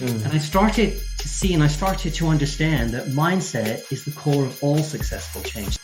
And I started to see and I started to understand that mindset is the core of all successful change.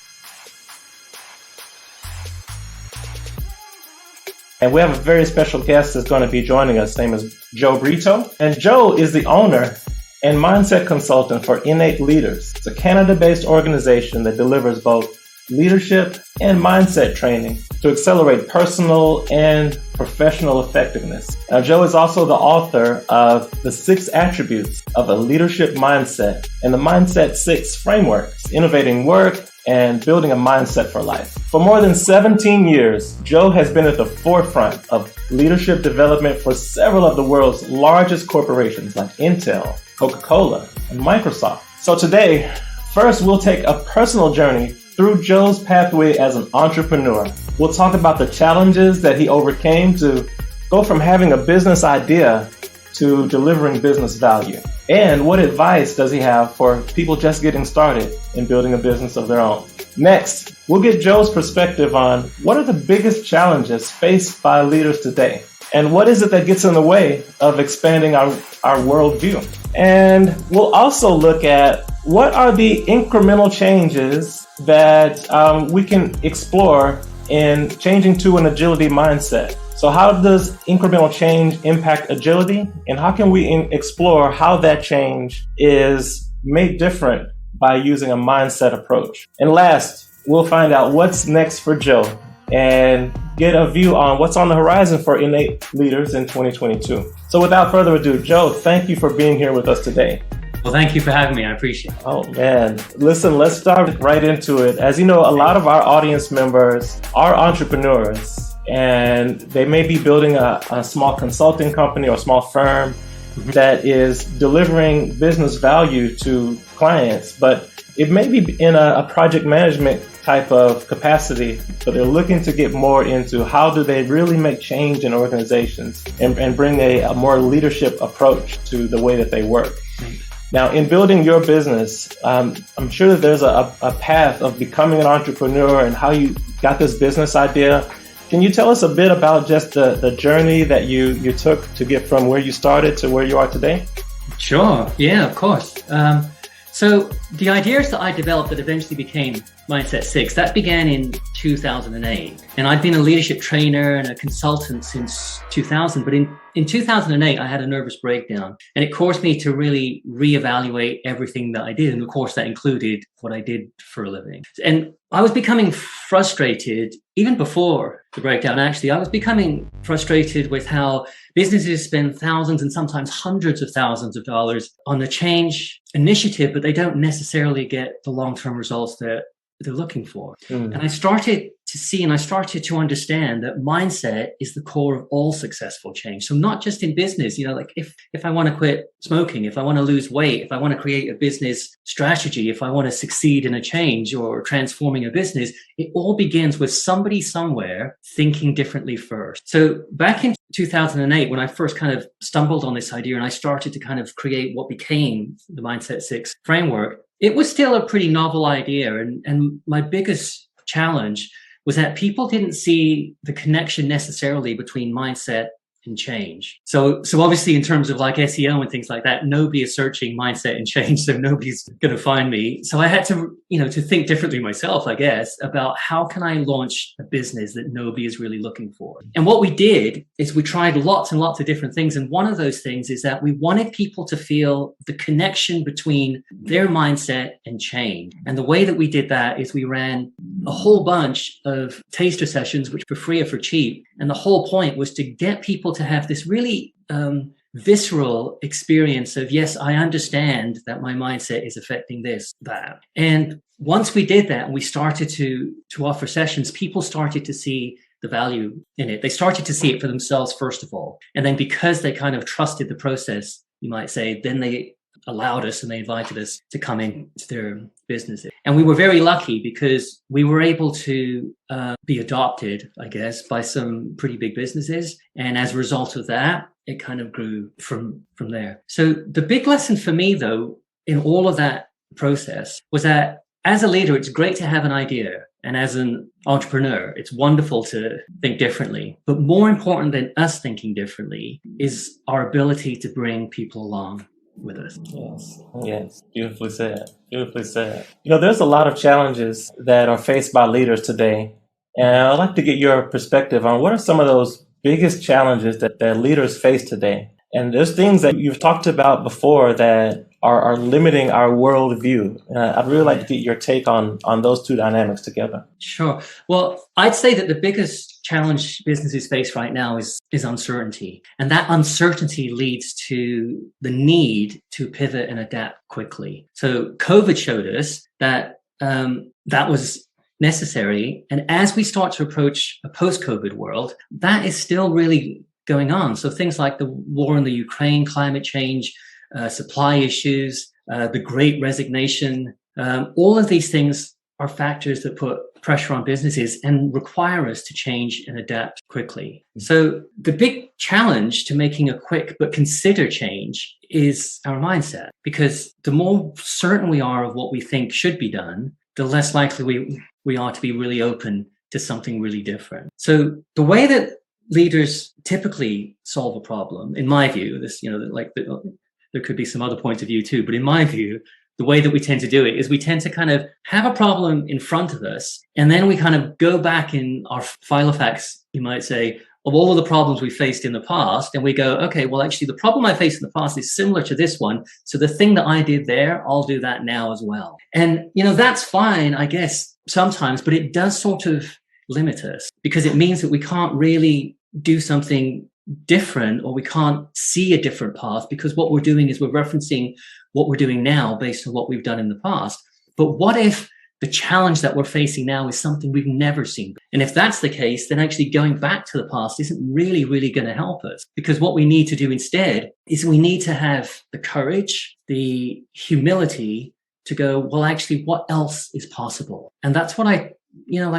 And we have a very special guest that's going to be joining us. His name is Joe Britto. And Joe is the owner and mindset consultant for Innate Leaders. It's a Canada-based organization that delivers both leadership and mindset training to accelerate personal and professional effectiveness. Now, Joe is also the author of The 6 Attributes of a Leadership Mindset and the Mindset 6 Framework, Innovating Work and Building a Mindset for Life. For more than 17 years, Joe has been at the forefront of leadership development for several of the world's largest corporations like Intel, Coca Cola, and Microsoft. So today, first we'll take a personal journey through Joe's pathway as an entrepreneur. We'll talk about the challenges that he overcame to go from having a business idea to delivering business value. And what advice does he have for people just getting started in building a business of their own? Next, we'll get Joe's perspective on what are the biggest challenges faced by leaders today, and what is it that gets in the way of expanding our worldview. And we'll also look at what are the incremental changes that we can explore in changing to an agility mindset. So how does incremental change impact agility? And how can we explore how that change is made different by using a mindset approach? And last, we'll find out what's next for Joe and get a view on what's on the horizon for Innate Leaders in 2022. So without further ado, Joe, thank you for being here with us today. Well, thank you for having me. I appreciate it. Oh, man. Listen, let's start right into it. As you know, a lot of our audience members are entrepreneurs, and they may be building a small consulting company or small firm that is delivering business value to clients, but it may be in a project management type of capacity, but they're looking to get more into how do they really make change in organizations and bring a more leadership approach to the way that they work. Now, in building your business, I'm sure that there's a path of becoming an entrepreneur and how you got this business idea. Can you tell us a bit about just the journey that you took to get from where you started to where you are today? Sure. Yeah, of course. So the ideas that I developed that eventually became Mindset 6, that began in 2008. And I'd been a leadership trainer and a consultant since 2000. But in 2008, I had a nervous breakdown. And it caused me to really reevaluate everything that I did. And of course, that included what I did for a living. And I was becoming frustrated even before the breakdown. Actually, I was becoming frustrated with how businesses spend thousands and sometimes hundreds of thousands of dollars on the change initiative, but they don't necessarily get the long-term results that they're looking for. And I started to see and I started to understand that mindset is the core of all successful change. So not just in business, like if I want to quit smoking, if I want to lose weight, if I want to create a business strategy, if I want to succeed in a change or transforming a business, it all begins with somebody somewhere thinking differently first. So back in 2008, when I first kind of stumbled on this idea and I started to kind of create what became the Mindset 6 framework, it was still a pretty novel idea. And my biggest challenge was that people didn't see the connection necessarily between mindset and change. So obviously in terms of like SEO and things like that, nobody is searching mindset and change, so nobody's going to find me. So I had to, to think differently myself, I guess, about how can I launch a business that nobody is really looking for. And what we did is we tried lots and lots of different things. And one of those things is that we wanted people to feel the connection between their mindset and change. And the way that we did that is we ran a whole bunch of taster sessions, which were free or for cheap. And the whole point was to get people to have this really visceral experience of, yes, I understand that my mindset is affecting this, that. And once we did that and we started to offer sessions, people started to see the value in it. They started to see it for themselves, first of all. And then because they kind of trusted the process, you might say, then they allowed us and they invited us to come into their businesses. And we were very lucky because we were able to be adopted, I guess, by some pretty big businesses. And as a result of that, it kind of grew from there. So the big lesson for me, though, in all of that process was that as a leader, it's great to have an idea And as an entrepreneur, it's wonderful to think differently. But more important than us thinking differently is our ability to bring people along with us. Yes. Beautifully said. Beautifully said. There's a lot of challenges that are faced by leaders today. And I'd like to get your perspective on what are some of those biggest challenges that leaders face today. And there's things that you've talked about before that are limiting our worldview. I'd really like to get your take on those two dynamics together. Sure. Well, I'd say that the biggest challenge businesses face right now is uncertainty. And that uncertainty leads to the need to pivot and adapt quickly. So COVID showed us that that was necessary. And as we start to approach a post-COVID world, that is still really going on. So things like the war in the Ukraine, climate change, supply issues, the Great Resignation, all of these things are factors that put pressure on businesses and require us to change and adapt quickly. So the big challenge to making a quick but considered change is our mindset, because the more certain we are of what we think should be done, the less likely we are to be really open to something really different. So the way that leaders typically solve a problem, in my view, there could be some other points of view too, but in my view, the way that we tend to do it is we tend to kind of have a problem in front of us, and then we kind of go back in our file of facts, you might say, of all of the problems we faced in the past, and we go, okay, well, actually, the problem I faced in the past is similar to this one, so the thing that I did there, I'll do that now as well. And, that's fine, I guess, sometimes, but it does sort of limit us, because it means that we can't really do something different, or we can't see a different path, because what we're doing is we're referencing what we're doing now based on what we've done in the past. But what if the challenge that we're facing now is something we've never seen? And if that's the case, then actually going back to the past isn't really, really going to help us, because what we need to do instead is we need to have the courage, the humility to go, well, actually, what else is possible? And that's what like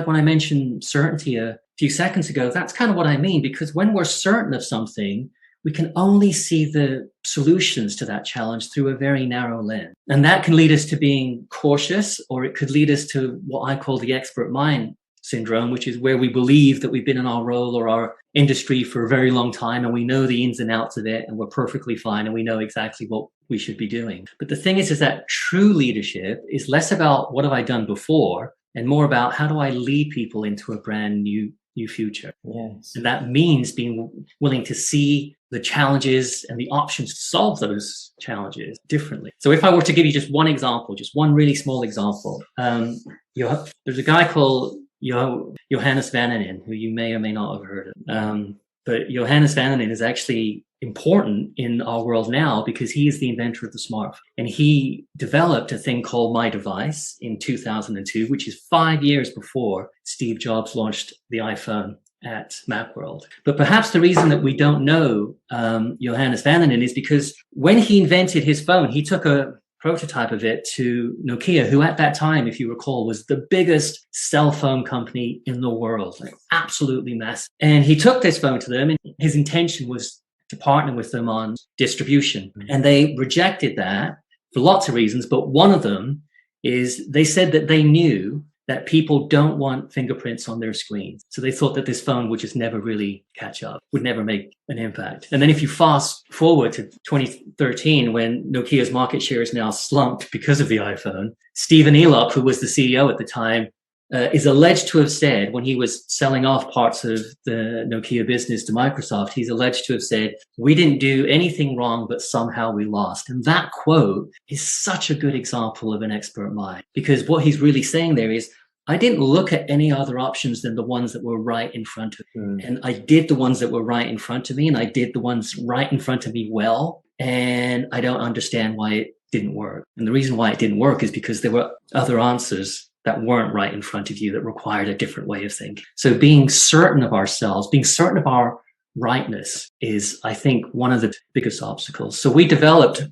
when I mentioned certainty a few seconds ago, that's kind of what I mean, because when we're certain of something, we can only see the solutions to that challenge through a very narrow lens. And that can lead us to being cautious, or it could lead us to what I call the expert mind syndrome, which is where we believe that we've been in our role or our industry for a very long time, and we know the ins and outs of it, and we're perfectly fine, and we know exactly what we should be doing. But the thing is that true leadership is less about what have I done before, and more about how do I lead people into a brand new future. Yes. And that means being willing to see the challenges and the options to solve those challenges differently. So if I were to give you just one example, just one really small example, there's a guy called Johannes Vannanen, who you may or may not have heard of. But Johannes Vannanen is actually important in our world now because he is the inventor of the smartphone. And he developed a thing called My Device in 2002, which is 5 years before Steve Jobs launched the iPhone at Macworld. But perhaps the reason that we don't know Johannes Vannanen is because when he invented his phone, he took a prototype of it to Nokia, who at that time, if you recall, was the biggest cell phone company in the world, like absolutely massive. And he took this phone to them, and his intention was to partner with them on distribution. And they rejected that for lots of reasons, but one of them is they said that they knew that people don't want fingerprints on their screens. So they thought that this phone would just never really catch up, would never make an impact. And then if you fast forward to 2013, when Nokia's market share is now slumped because of the iPhone, Stephen Elop, who was the CEO at the time, is alleged to have said, when he was selling off parts of the Nokia business to Microsoft, he's alleged to have said, "We didn't do anything wrong, but somehow we lost." And that quote is such a good example of an expert mind, because what he's really saying there is, I didn't look at any other options than the ones that were right in front of me. And I did the ones that were right in front of me, and I did the ones right in front of me well. And I don't understand why it didn't work. And the reason why it didn't work is because there were other answers that weren't right in front of you that required a different way of thinking. So being certain of ourselves, being certain of our rightness is, I think, one of the biggest obstacles. So we developed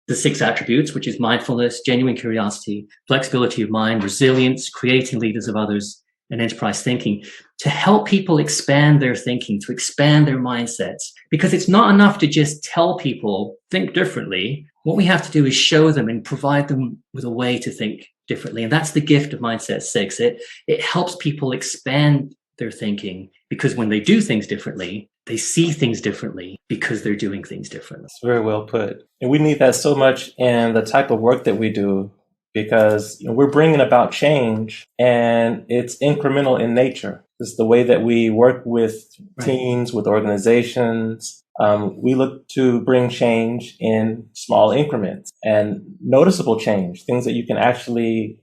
the 6 attributes, which is mindfulness, genuine curiosity, flexibility of mind, resilience, creating leaders of others, and enterprise thinking, to help people expand their thinking, to expand their mindsets. Because it's not enough to just tell people, think differently. What we have to do is show them and provide them with a way to think differently. And that's the gift of Mindset 6. It helps people expand their thinking, because when they do things differently, they see things differently because they're doing things differently. It's very well put. And we need that so much in the type of work that we do, because we're bringing about change and it's incremental in nature. It's the way that we work with teams, with organizations. We look to bring change in small increments and noticeable change, things that you can actually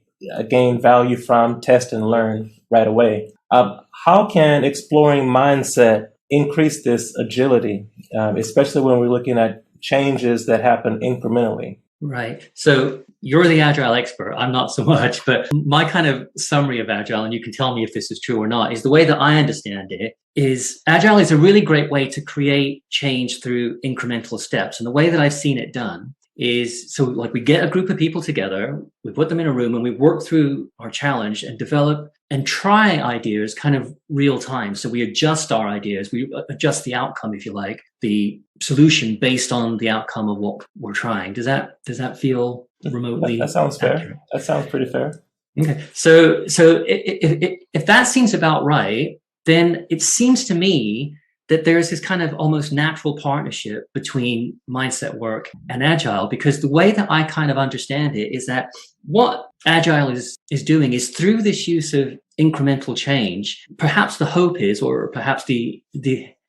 gain value from, test and learn right away. How can exploring mindset increase this agility, especially when we're looking at changes that happen incrementally? Right. So you're the Agile expert. I'm not so much, but my kind of summary of Agile, and you can tell me if this is true or not, is the way that I understand it is Agile is a really great way to create change through incremental steps. And the way that I've seen it done is, so like we get a group of people together, we put them in a room and we work through our challenge and develop and try ideas kind of real time. So we adjust our ideas, we adjust the outcome, if you like, the solution based on the outcome of what we're trying. Does that feel remotely? That sounds fair. Accurate? That sounds pretty fair. Okay. So if that seems about right, then it seems to me that there's this kind of almost natural partnership between mindset work and Agile, because the way that I kind of understand it is that what Agile is doing is through this use of incremental change, perhaps the hope is, or perhaps the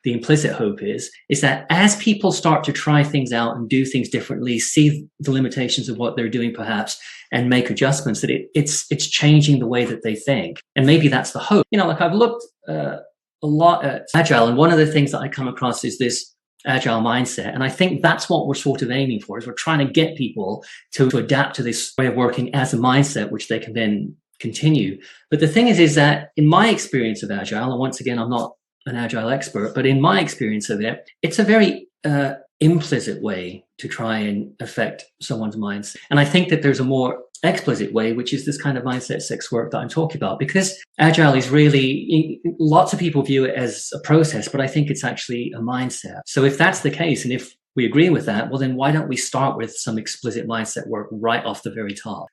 implicit hope is that as people start to try things out and do things differently, see the limitations of what they're doing perhaps, and make adjustments, that it's changing the way that they think. And maybe that's the hope. Like I've looked a lot at Agile, and one of the things that I come across is this Agile mindset. And I think that's what we're sort of aiming for, is we're trying to get people to adapt to this way of working as a mindset, which they can then continue. But the thing is that in my experience of Agile, and once again, I'm not an Agile expert, but in my experience of it, it's a very implicit way to try and affect someone's minds. And I think that there's a more explicit way, which is this kind of Mindset 6 work that I'm talking about, because Agile is really, lots of people view it as a process, but I think it's actually a mindset. So if that's the case, and if we agree with that, well, then why don't we start with some explicit mindset work right off the very top?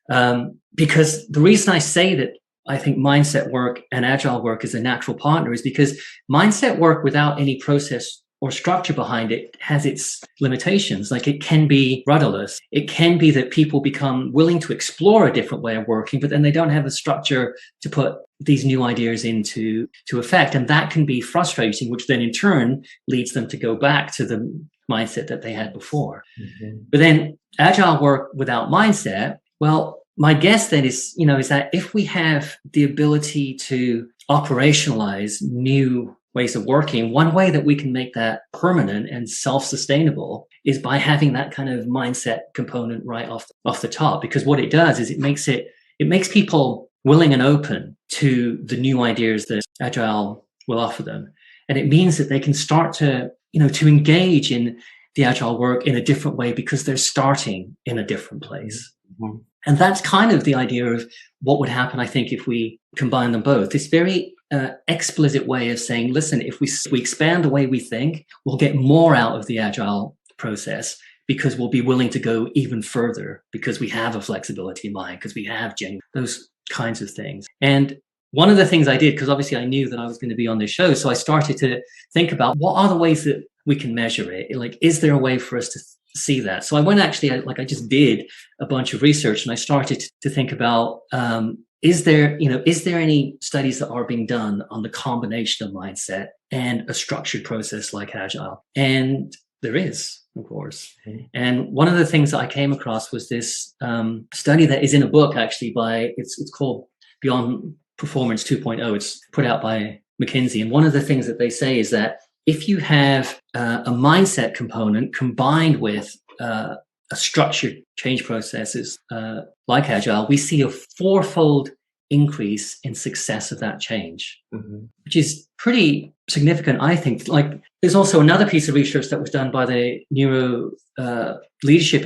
Because the reason I say that I think mindset work and Agile work is a natural partner is because mindset work without any process or structure behind it has its limitations. Like it can be rudderless. It can be that people become willing to explore a different way of working, but then they don't have a structure to put these new ideas into effect. And that can be frustrating, which then in turn leads them to go back to the mindset that they had before. Mm-hmm. But then Agile work without mindset, well, my guess then is that if we have the ability to operationalize new ways of working, one way that we can make that permanent and self-sustainable is by having that kind of mindset component right off the top. Because what it does is it makes people willing and open to the new ideas that Agile will offer them. And it means that they can start to engage in the Agile work in a different way because they're starting in a different place. Mm-hmm. And that's kind of the idea of what would happen, I think, if we combine them both. This very explicit way of saying, listen, if we expand the way we think, we'll get more out of the Agile process because we'll be willing to go even further because we have a flexibility in mind, because we have those kinds of things. And one of the things I did, because obviously I knew that I was going to be on this show, so I started to think about what are the ways that we can measure it? Like, is there a way for us to see that? So I went I just did a bunch of research and I started to think about, is there any studies that are being done on the combination of mindset and a structured process like Agile? And there is, of course. Mm-hmm. And one of the things that I came across was this study that is in a book actually it's called Beyond Performance 2.0. It's put out by McKinsey. And one of the things that they say is that if you have a mindset component combined with a structured change processes like Agile, we see a 4-fold increase in success of that change, mm-hmm. which is pretty significant, I think. Like, there's also another piece of research that was done by the Neuro Leadership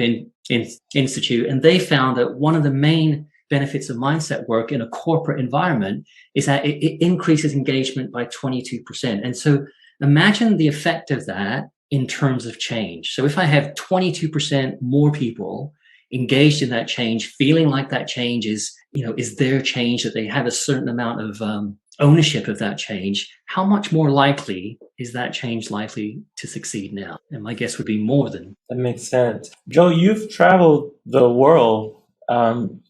Institute, and they found that one of the main benefits of mindset work in a corporate environment is that it increases engagement by 22%. And so imagine the effect of that in terms of change. So if I have 22% more people engaged in that change, feeling like that change is is their change, that they have a certain amount of ownership of that change, how much more likely is that change likely to succeed now? And my guess would be more than. That makes sense. Joe, you've traveled the world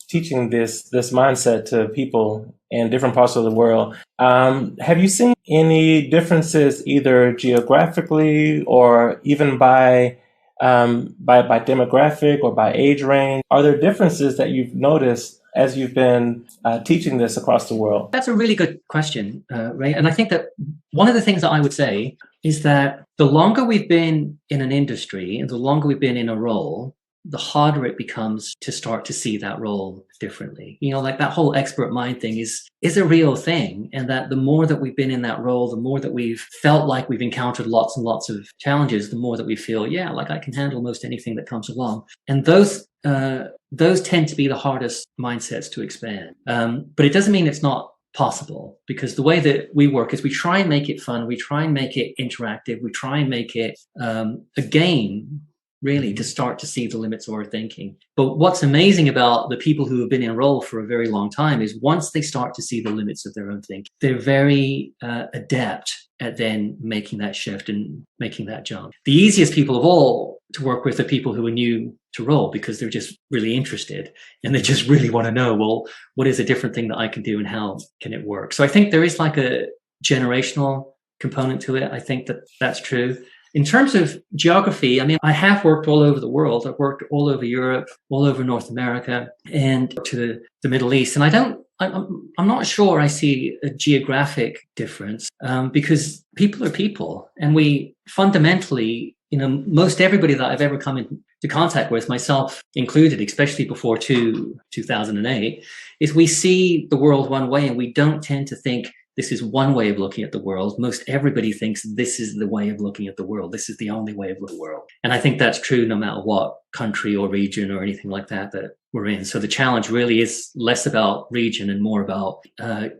teaching this mindset to people in different parts of the world. Have you seen any differences either geographically or even by demographic or by age range? Are there differences that you've noticed as you've been teaching this across the world? That's a really good question, Ray. And I think that one of the things that I would say is that the longer we've been in an industry and the longer we've been in a role, the harder it becomes to start to see that role differently. Like that whole expert mind thing is a real thing. And that the more that we've been in that role, the more that we've felt like we've encountered lots and lots of challenges, the more that we feel, yeah, like I can handle most anything that comes along. And those tend to be the hardest mindsets to expand. But it doesn't mean it's not possible, because the way that we work is we try and make it fun. We try and make it interactive. We try and make it a game, really, to start to see the limits of our thinking. But what's amazing about the people who have been in a role for a very long time is once they start to see the limits of their own thinking, they're very adept at then making that shift and making that jump. The easiest people of all to work with are people who are new to role, because they're just really interested and they just really want to know, well, what is a different thing that I can do and how can it work? So I think there is like a generational component to it. I think that that's true. In terms of geography, I mean, I have worked all over the world. I've worked all over Europe, all over North America, and to the Middle East. And I'm not sure I see a geographic difference, because people are people. And we fundamentally, most everybody that I've ever come into contact with, myself included, especially before 2008, is we see the world one way, and we don't tend to think this is one way of looking at the world. Most everybody thinks this is the way of looking at the world. This is the only way of looking at the world. And I think that's true no matter what country or region or anything like that we're in. So the challenge really is less about region and more about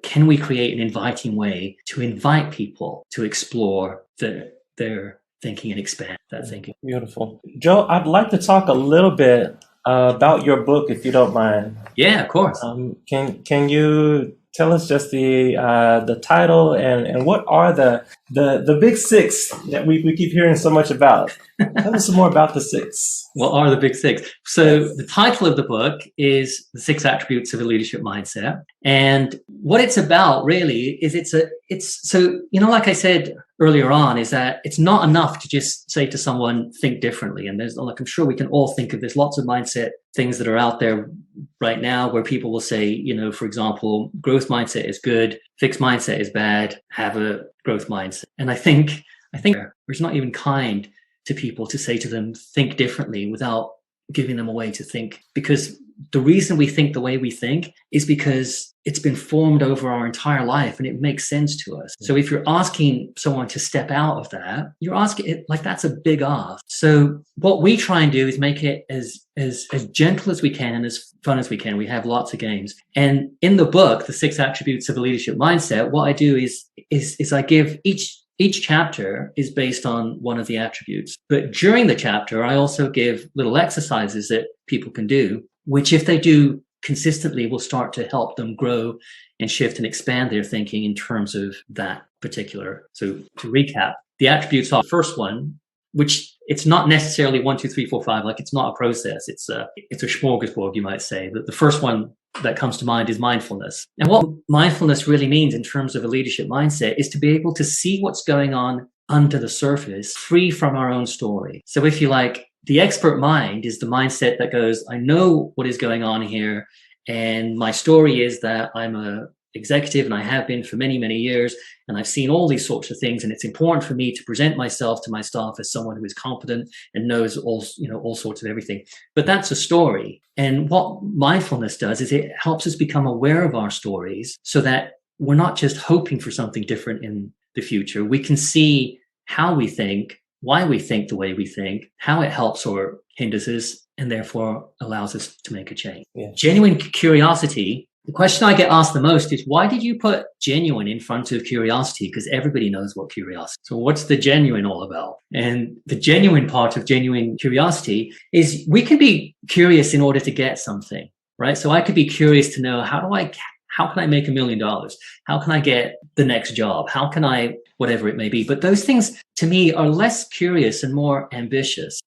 can we create an inviting way to invite people to explore their thinking and expand that thinking. Beautiful. Joe, I'd like to talk a little bit about your book, if you don't mind. Yeah, of course. Can you tell us just the title and what are the big six that we keep hearing so much about? Tell us some more about the six. What are the big six? So the title of the book is The 6 Attributes of a Leadership Mindset. And what it's about really is like I said earlier on, is that it's not enough to just say to someone, think differently. And I'm sure we can all think of, there's lots of mindset things that are out there right now where people will say, for example, growth mindset is good, fixed mindset is bad, have a growth mindset. And I think it's not even kind to people to say to them, think differently, without giving them a way to think. Because the reason we think the way we think is because it's been formed over our entire life and it makes sense to us. So if you're asking someone to step out of that, you're asking it like that's a big ask. So what we try and do is make it as gentle as we can and as fun as we can. We have lots of games. And in the book, The 6 Attributes of a Leadership Mindset, what I do is I give each chapter is based on one of the attributes. But during the chapter, I also give little exercises that people can do, which if they do consistently will start to help them grow and shift and expand their thinking in terms of that particular. So to recap, the attributes are the first one, which it's not necessarily 1, 2, 3, 4, 5. Like it's not a process. It's a smorgasbord, you might say. But the first one that comes to mind is mindfulness. And what mindfulness really means in terms of a leadership mindset is to be able to see what's going on under the surface, free from our own story. So if you like, the expert mind is the mindset that goes, I know what is going on here. And my story is that I'm a executive and I have been for many, many years. And I've seen all these sorts of things. And it's important for me to present myself to my staff as someone who is competent and knows all sorts of everything. But that's a story. And what mindfulness does is it helps us become aware of our stories so that we're not just hoping for something different in the future. We can see how we think, why we think the way we think, how it helps or hinders us, and therefore allows us to make a change. Yeah. Genuine curiosity. The question I get asked the most is, why did you put genuine in front of curiosity? Because everybody knows what curiosity is. So what's the genuine all about? And the genuine part of genuine curiosity is we can be curious in order to get something. right? So I could be curious to know, how can I make $1 million? How can I get the next job? How can I, whatever it may be? But those things to me are less curious and more ambitious.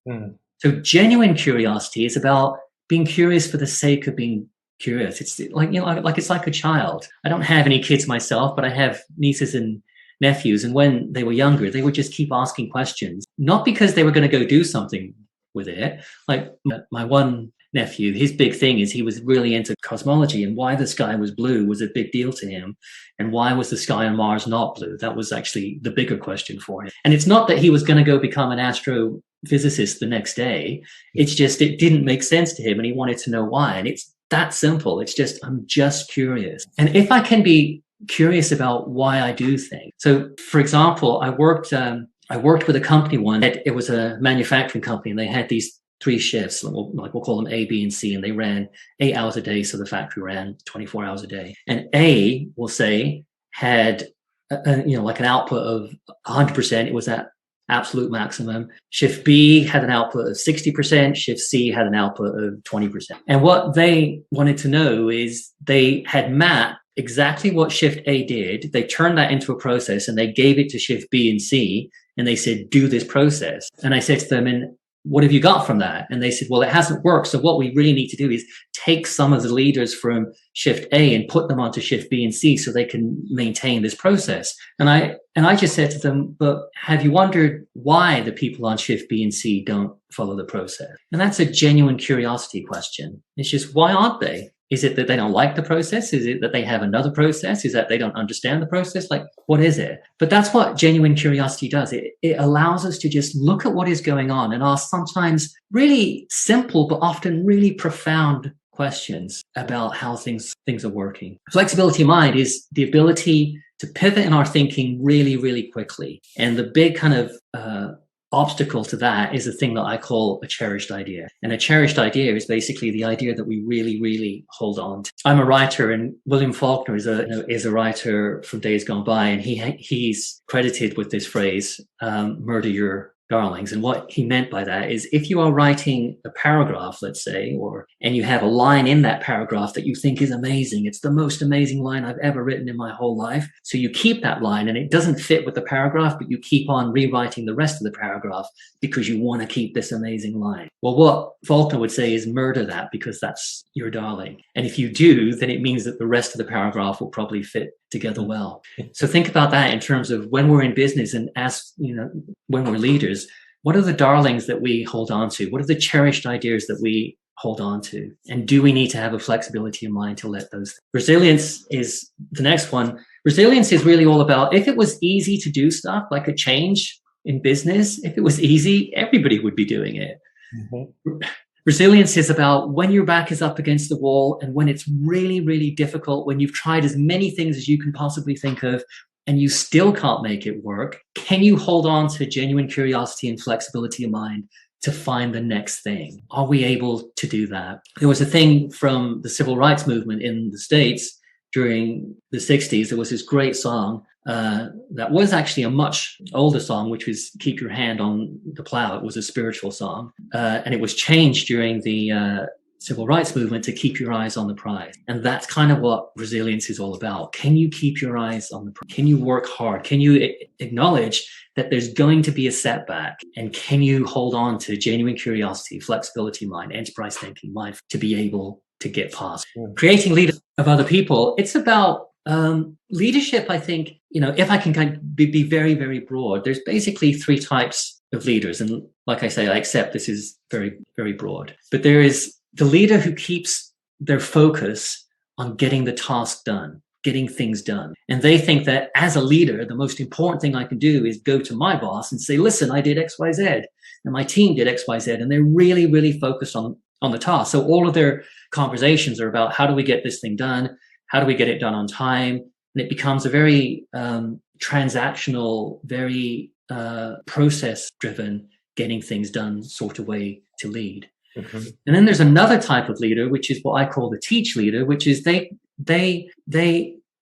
So genuine curiosity is about being curious for the sake of being curious. It's like, it's like a child. I don't have any kids myself, but I have nieces and nephews. And when they were younger, they would just keep asking questions, not because they were going to go do something with it. Like my one nephew, his big thing is he was really into cosmology, and why the sky was blue was a big deal to him. And why was the sky on Mars not blue? That was actually the bigger question for him. And it's not that he was going to go become an astrophysicist the next day. It's just, it didn't make sense to him and he wanted to know why. And it's that simple. It's just, I'm just curious. And if I can be curious about why I do things. So for example, I worked with a company once. It was a manufacturing company, and they had these 3 shifts, we'll call them A, B, and C, and they ran 8 hours a day. So the factory ran 24 hours a day. And A, we'll say, had like an output of 100%. It was at absolute maximum. Shift B had an output of 60%. Shift C had an output of 20%. And what they wanted to know is, they had mapped exactly what Shift A did. They turned that into a process and they gave it to Shift B and C, and they said, do this process. And I said to them, and what have you got from that? And they said, well, it hasn't worked. So what we really need to do is take some of the leaders from Shift A and put them onto Shift B and C so they can maintain this process. And I just said to them, but have you wondered why the people on Shift B and C don't follow the process? And that's a genuine curiosity question. It's just, why aren't they? Is it that they don't like the process? Is it that they have another process? Is that they don't understand the process? Like, what is it? But that's what genuine curiosity does. It allows us to just look at what is going on and ask sometimes really simple, but often really profound questions about how things are working. Flexibility of mind is the ability to pivot in our thinking really, really quickly. And the big kind of obstacle to that is a thing that I call a cherished idea. And a cherished idea is basically the idea that we really, really hold on to. I'm a writer, and William Faulkner is a writer from days gone by, and he's credited with this phrase, murder your darlings. And what he meant by that is, if you are writing a paragraph, let's say, and you have a line in that paragraph that you think is amazing, it's the most amazing line I've ever written in my whole life. So you keep that line, and it doesn't fit with the paragraph, but you keep on rewriting the rest of the paragraph because you want to keep this amazing line. Well, what Faulkner would say is, murder that, because that's your darling. And if you do, then it means that the rest of the paragraph will probably fit together well. So think about that in terms of when we're in business, and when we're leaders, what are the darlings that we hold on to? What are the cherished ideas that we hold on to? And do we need to have a flexibility in mind to let those? Resilience is the next one. Resilience is really all about, if it was easy to do stuff like a change in business, if it was easy, everybody would be doing it. Mm-hmm. Resilience is about when your back is up against the wall, and when it's really, really difficult, when you've tried as many things as you can possibly think of and you still can't make it work, can you hold on to genuine curiosity and flexibility of mind to find the next thing? Are we able to do that? There was a thing from the civil rights movement in the States during the 60s. There was this great song that was actually a much older song, which was Keep Your Hand on the Plow. It was a spiritual song. And it was changed during the civil rights movement to Keep Your Eyes on the Prize. And that's kind of what resilience is all about. Can you keep your eyes on the prize? Can you work hard? Can you acknowledge that there's going to be a setback? And can you hold on to genuine curiosity, flexibility mind, enterprise thinking mind to be able to get past? Creating leaders of other people, it's about leadership. I think, if I can kind of be very, very broad, there's basically 3 types of leaders. And like I say, I accept this is very, very broad. But there is the leader who keeps their focus on getting the task done, getting things done. And they think that as a leader, the most important thing I can do is go to my boss and say, listen, I did X, Y, Z, and my team did X, Y, Z. And they're really, really focused on the task. So all of their conversations are about, how do we get this thing done? How do we get it done on time? And it becomes a very transactional, very process-driven, getting things done sort of way to lead. Mm-hmm. And then there's another type of leader, which is what I call the teach leader, which is they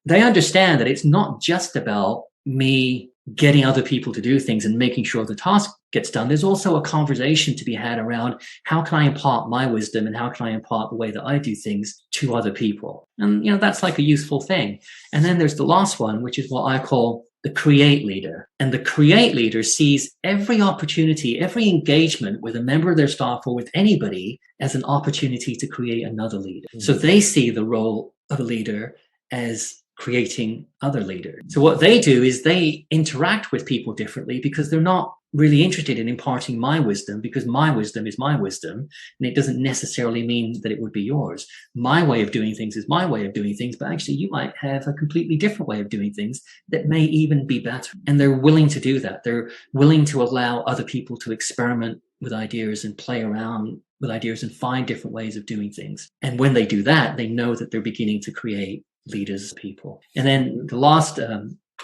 understand that it's not just about me getting other people to do things and making sure the task gets done, there's also a conversation to be had around how can I impart my wisdom and how can I impart the way that I do things to other people. And, that's like a useful thing. And then there's the last one, which is what I call the create leader. And the create leader sees every opportunity, every engagement with a member of their staff or with anybody as an opportunity to create another leader. So they see the role of a leader as creating other leaders. So what they do is they interact with people differently because they're not really interested in imparting my wisdom, because my wisdom is my wisdom, and it doesn't necessarily mean that it would be yours. My way of doing things is my way of doing things, but actually you might have a completely different way of doing things that may even be better. And they're willing to do that. They're willing to allow other people to experiment with ideas and play around with ideas and find different ways of doing things. And when they do that, they know that they're beginning to create leaders, people. And then the last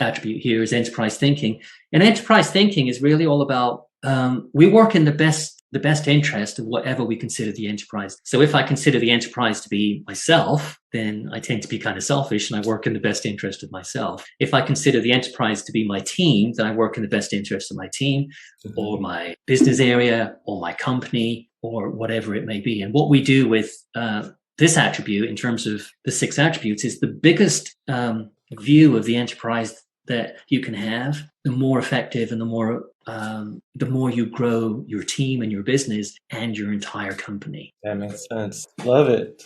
attribute here is enterprise thinking. And enterprise thinking is really all about we work in the best interest of whatever we consider the enterprise. So if I consider the enterprise to be myself, then I tend to be kind of selfish and I work in the best interest of myself. If I consider the enterprise to be my team, then I work in the best interest of my team or my business area or my company or whatever it may be. And what we do with this attribute in terms of the 6 attributes is the biggest view of the enterprise that you can have, the more effective and the more you grow your team and your business and your entire company. That makes sense. Love it.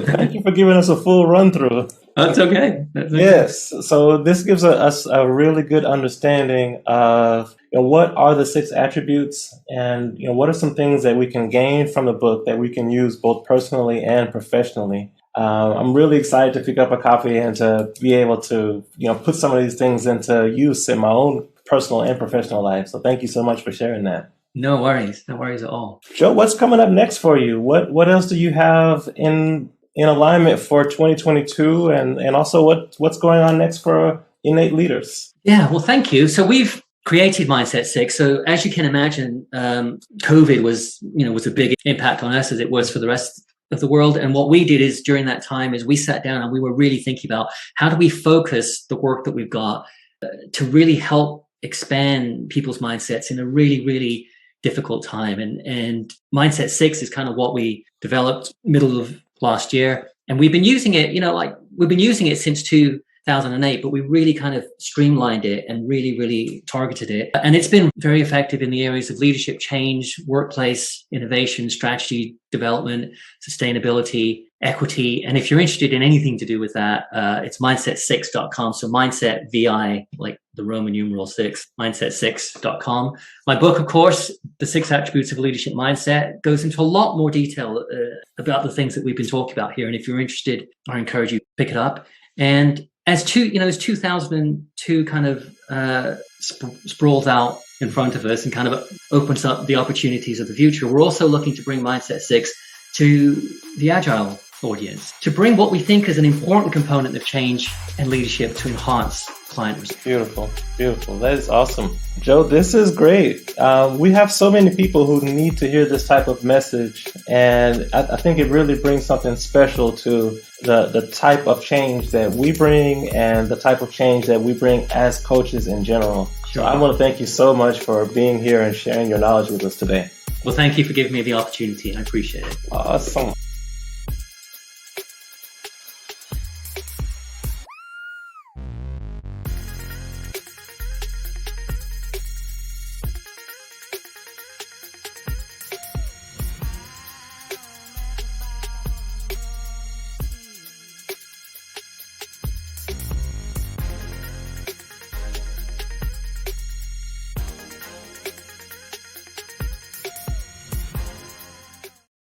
Thank you for giving us a full run through. That's okay. Yes. So this gives us a really good understanding of what are the 6 attributes, and what are some things that we can gain from the book that we can use both personally and professionally. I'm really excited to pick up a copy and to be able to put some of these things into use in my own personal and professional life. So thank you so much for sharing that. No worries at all. Joe, what's coming up next for you? What else do you have in alignment for 2022, and also what's going on next for Innate Leaders? Yeah, well, thank you. So we've created Mindset 6. So as you can imagine, COVID was a big impact on us as it was for the rest of the world. And what we did is during that time is we sat down and we were really thinking about how do we focus the work that we've got to really help expand people's mindsets in a really, really difficult time. And Mindset 6 is kind of what we developed middle of last year. And we've been using it, we've been using it since 2008, but we really kind of streamlined it and really, really targeted it. And it's been very effective in the areas of leadership change, workplace innovation, strategy development, sustainability, equity. And if you're interested in anything to do with that, it's mindset6.com. So mindset, VI, like the Roman numeral 6, mindset6.com. My book, of course, The 6 Attributes of Leadership Mindset, goes into a lot more detail about the things that we've been talking about here. And if you're interested, I encourage you to pick it up. And as 2002 kind of sprawls out in front of us and kind of opens up the opportunities of the future, we're also looking to bring Mindset 6 to the Agile audience, to bring what we think is an important component of change and leadership to enhance client results. Beautiful. That is awesome. Joe, this is great. We have so many people who need to hear this type of message, and I think it really brings something special to the type of change that we bring and the type of change that we bring as coaches in general. Sure. So I want to thank you so much for being here and sharing your knowledge with us today. Well, thank you for giving me the opportunity. I appreciate it. Awesome.